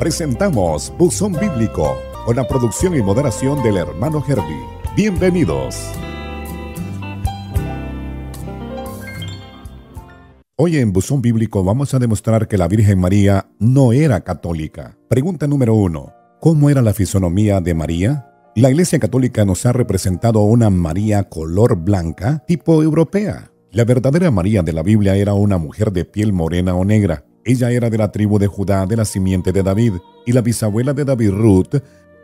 presentamos Buzón Bíblico con la producción y moderación del hermano Herbie. Bienvenidos. Hoy en Buzón Bíblico vamos a demostrar que la Virgen María no era católica. Pregunta número 1. ¿Cómo era la fisonomía de María? La Iglesia Católica nos ha representado una María color blanca, tipo europea. La verdadera María de la Biblia era una mujer de piel morena o negra. Ella era de la tribu de Judá, de la simiente de David, y la bisabuela de David, Ruth,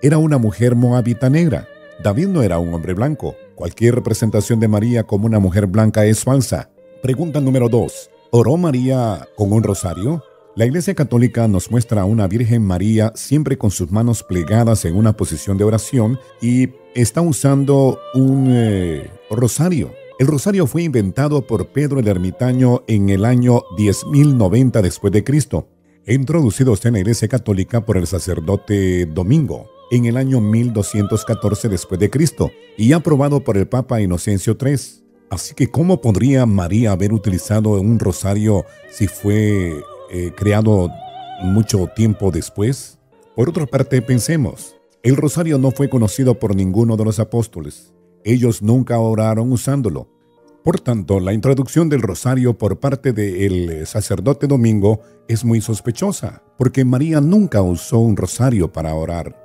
era una mujer moabita negra. David no era un hombre blanco. Cualquier representación de María como una mujer blanca es falsa. Pregunta número 2. ¿Oró María con un rosario? La Iglesia Católica nos muestra a una Virgen María siempre con sus manos plegadas en una posición de oración y está usando un rosario. El rosario fue inventado por Pedro el Ermitaño en el año 10.090 después de Cristo, introducido en la Iglesia Católica por el sacerdote Domingo en el año 1214 después de Cristo y aprobado por el Papa Inocencio III. Así que, ¿cómo podría María haber utilizado un rosario si fue creado mucho tiempo después? Por otra parte, pensemos, el rosario no fue conocido por ninguno de los apóstoles. Ellos nunca oraron usándolo. Por tanto, la introducción del rosario por parte del sacerdote Domingo es muy sospechosa, porque María nunca usó un rosario para orar.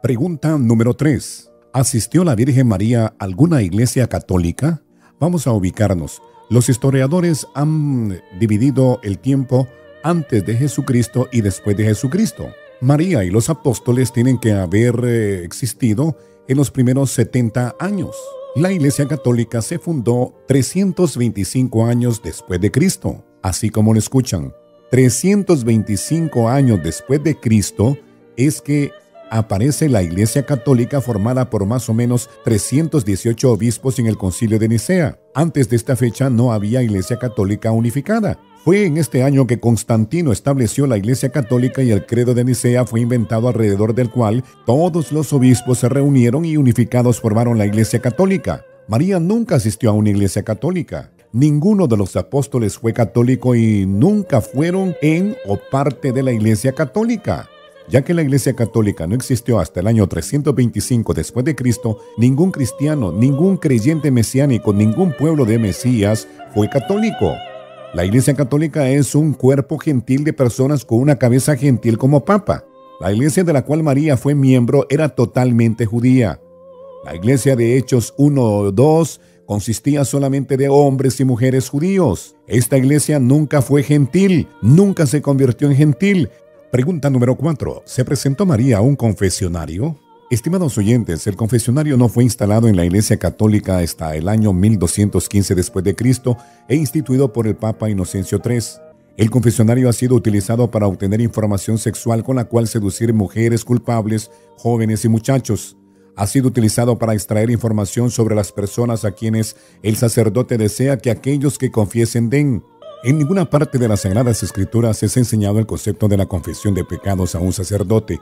Pregunta número 3. ¿Asistió la Virgen María a alguna iglesia católica? Vamos a ubicarnos. Los historiadores han dividido el tiempo antes de Jesucristo y después de Jesucristo. María y los apóstoles tienen que haber existido en los primeros 70 años. La Iglesia Católica se fundó 325 años después de Cristo. Así como lo escuchan, 325 años después de Cristo es que aparece la Iglesia Católica formada por más o menos 318 obispos en el Concilio de Nicea. Antes de esta fecha no había Iglesia Católica unificada. Fue en este año que Constantino estableció la Iglesia Católica y el credo de Nicea fue inventado, alrededor del cual todos los obispos se reunieron y unificados formaron la Iglesia Católica. María nunca asistió a una iglesia católica. Ninguno de los apóstoles fue católico y nunca fueron en o parte de la Iglesia Católica. Ya que la Iglesia Católica no existió hasta el año 325 después de Cristo, ningún cristiano, ningún creyente mesiánico, ningún pueblo de Mesías fue católico. La Iglesia Católica es un cuerpo gentil de personas con una cabeza gentil como papa. La iglesia de la cual María fue miembro era totalmente judía. La iglesia de Hechos 1:2 consistía solamente de hombres y mujeres judíos. Esta iglesia nunca fue gentil, nunca se convirtió en gentil. Pregunta número 4. ¿Se presentó María a un confesionario? Estimados oyentes, el confesionario no fue instalado en la Iglesia Católica hasta el año 1215 después de Cristo e instituido por el Papa Inocencio III. El confesionario ha sido utilizado para obtener información sexual con la cual seducir mujeres culpables, jóvenes y muchachos. Ha sido utilizado para extraer información sobre las personas a quienes el sacerdote desea que aquellos que confiesen den. En ninguna parte de las Sagradas Escrituras es enseñado el concepto de la confesión de pecados a un sacerdote.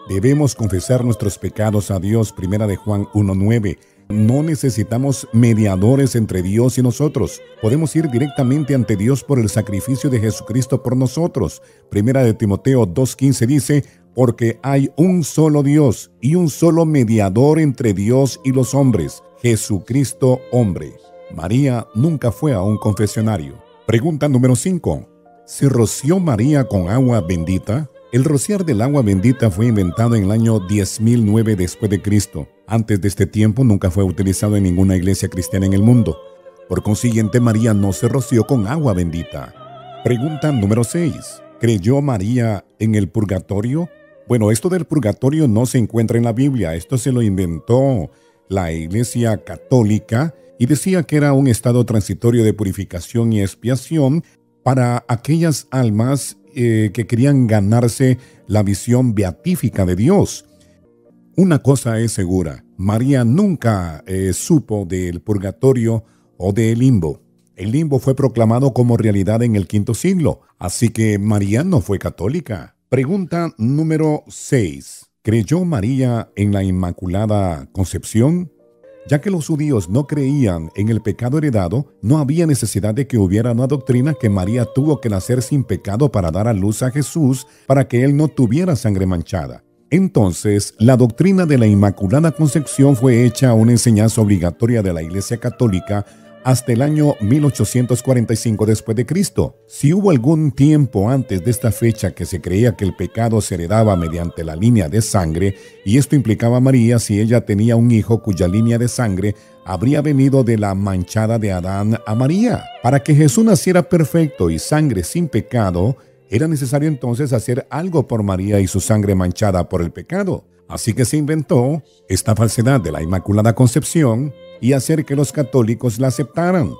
Debemos confesar nuestros pecados a Dios, 1 de Juan 1:9. No necesitamos mediadores entre Dios y nosotros. Podemos ir directamente ante Dios por el sacrificio de Jesucristo por nosotros. 1 de Timoteo 2:15 dice, porque hay un solo Dios y un solo mediador entre Dios y los hombres, Jesucristo hombre. María nunca fue a un confesionario. Pregunta número 5. ¿Se roció María con agua bendita? El rociar del agua bendita fue inventado en el año 10.009 después de Cristo. Antes de este tiempo nunca fue utilizado en ninguna iglesia cristiana en el mundo. Por consiguiente, María no se roció con agua bendita. Pregunta número 6. ¿Creyó María en el purgatorio? Bueno, esto del purgatorio no se encuentra en la Biblia. Esto se lo inventó la Iglesia Católica y decía que era un estado transitorio de purificación y expiación para aquellas almas que querían ganarse la visión beatífica de Dios. Una cosa es segura, María nunca supo del purgatorio o del limbo. El limbo fue proclamado como realidad en el V siglo, así que María no fue católica. Pregunta número 6. ¿Creyó María en la Inmaculada Concepción? Ya que los judíos no creían en el pecado heredado, no había necesidad de que hubiera una doctrina que María tuvo que nacer sin pecado para dar a luz a Jesús, para que él no tuviera sangre manchada. Entonces, la doctrina de la Inmaculada Concepción fue hecha una enseñanza obligatoria de la Iglesia Católica hasta el año 1845 después de Cristo. Si hubo algún tiempo antes de esta fecha que se creía que el pecado se heredaba mediante la línea de sangre, y esto implicaba a María si ella tenía un hijo cuya línea de sangre habría venido de la manchada de Adán a María. Para que Jesús naciera perfecto y sangre sin pecado, era necesario entonces hacer algo por María y su sangre manchada por el pecado. Así que se inventó esta falsedad de la Inmaculada Concepción y hacer que los católicos la aceptaran.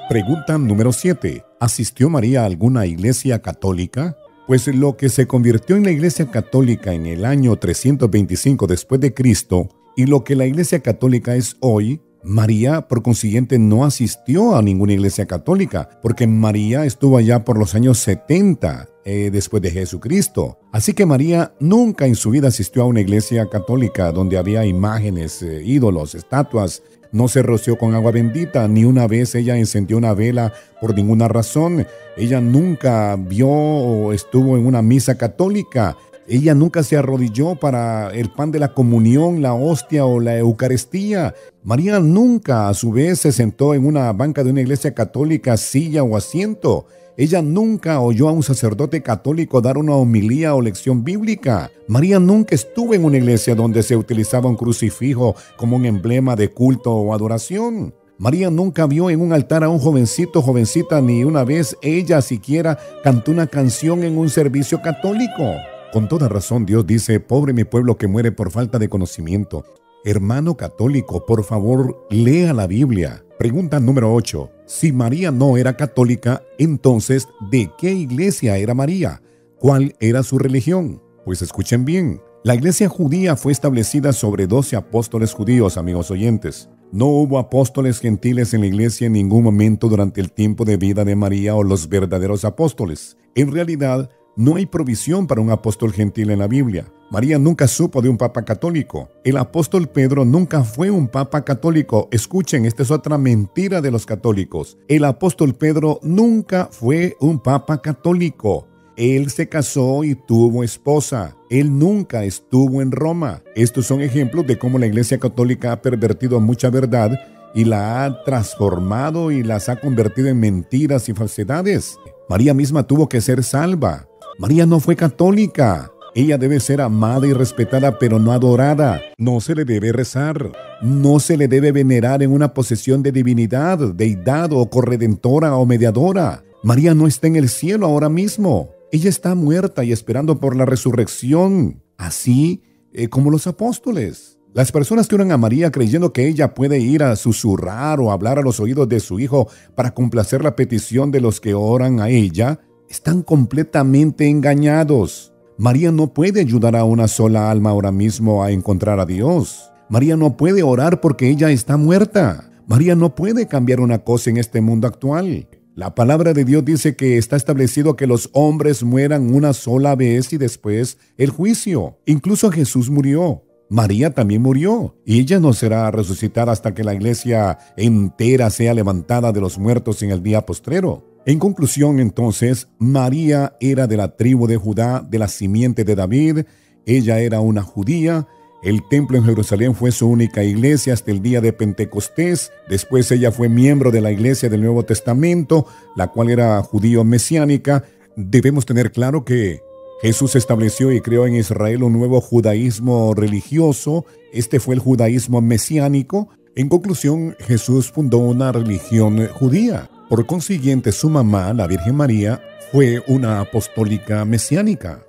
Pregunta número 7. ¿Asistió María a alguna iglesia católica? Pues lo que se convirtió en la Iglesia Católica en el año 325 después de Cristo y lo que la Iglesia Católica es hoy, María, por consiguiente, no asistió a ninguna iglesia católica, porque María estuvo allá por los años 70 después de Jesucristo. Así que María nunca en su vida asistió a una iglesia católica donde había imágenes, ídolos, estatuas. No se roció con agua bendita, ni una vez ella encendió una vela por ninguna razón. Ella nunca vio o estuvo en una misa católica. Ella nunca se arrodilló para el pan de la comunión, la hostia o la Eucaristía. María nunca, a su vez, se sentó en una banca de una iglesia católica, silla o asiento. Ella nunca oyó a un sacerdote católico dar una homilía o lección bíblica. María nunca estuvo en una iglesia donde se utilizaba un crucifijo como un emblema de culto o adoración. María nunca vio en un altar a un jovencito o jovencita, ni una vez ella siquiera cantó una canción en un servicio católico. Con toda razón, Dios dice, pobre mi pueblo que muere por falta de conocimiento. Hermano católico, por favor, lea la Biblia. Pregunta número 8. Si María no era católica, entonces, ¿de qué iglesia era María? ¿Cuál era su religión? Pues escuchen bien. La iglesia judía fue establecida sobre 12 apóstoles judíos, amigos oyentes. No hubo apóstoles gentiles en la iglesia en ningún momento durante el tiempo de vida de María o los verdaderos apóstoles. En realidad, no hay provisión para un apóstol gentil en la Biblia. María nunca supo de un papa católico. El apóstol Pedro nunca fue un papa católico. Escuchen, esta es otra mentira de los católicos. El apóstol Pedro nunca fue un papa católico. Él se casó y tuvo esposa. Él nunca estuvo en Roma. Estos son ejemplos de cómo la Iglesia Católica ha pervertido mucha verdad y la ha transformado y las ha convertido en mentiras y falsedades. María misma tuvo que ser salva. María no fue católica. Ella debe ser amada y respetada, pero no adorada. No se le debe rezar. No se le debe venerar en una posesión de divinidad, deidad o corredentora o mediadora. María no está en el cielo ahora mismo. Ella está muerta y esperando por la resurrección, así como los apóstoles. Las personas que oran a María creyendo que ella puede ir a susurrar o hablar a los oídos de su hijo para complacer la petición de los que oran a ella, están completamente engañados. María no puede ayudar a una sola alma ahora mismo a encontrar a Dios. María no puede orar porque ella está muerta. María no puede cambiar una cosa en este mundo actual. La palabra de Dios dice que está establecido que los hombres mueran una sola vez y después el juicio. Incluso Jesús murió. María también murió. Y ella no será resucitada hasta que la iglesia entera sea levantada de los muertos en el día postrero. En conclusión, entonces, María era de la tribu de Judá, de la simiente de David. Ella era una judía. El templo en Jerusalén fue su única iglesia hasta el día de Pentecostés. Después ella fue miembro de la iglesia del Nuevo Testamento, la cual era judío mesiánica. Debemos tener claro que Jesús estableció y creó en Israel un nuevo judaísmo religioso. Este fue el judaísmo mesiánico. En conclusión, Jesús fundó una religión judía. Por consiguiente, su mamá, la Virgen María, fue una apostólica mesiánica.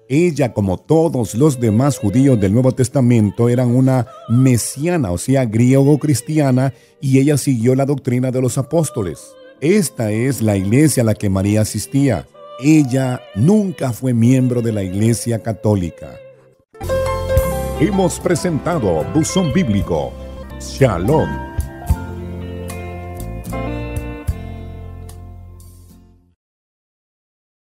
Ella, como todos los demás judíos del Nuevo Testamento, eran una mesiana, o sea, griego-cristiana, y ella siguió la doctrina de los apóstoles. Esta es la iglesia a la que María asistía. Ella nunca fue miembro de la Iglesia Católica. Hemos presentado Buzón Bíblico. Shalom.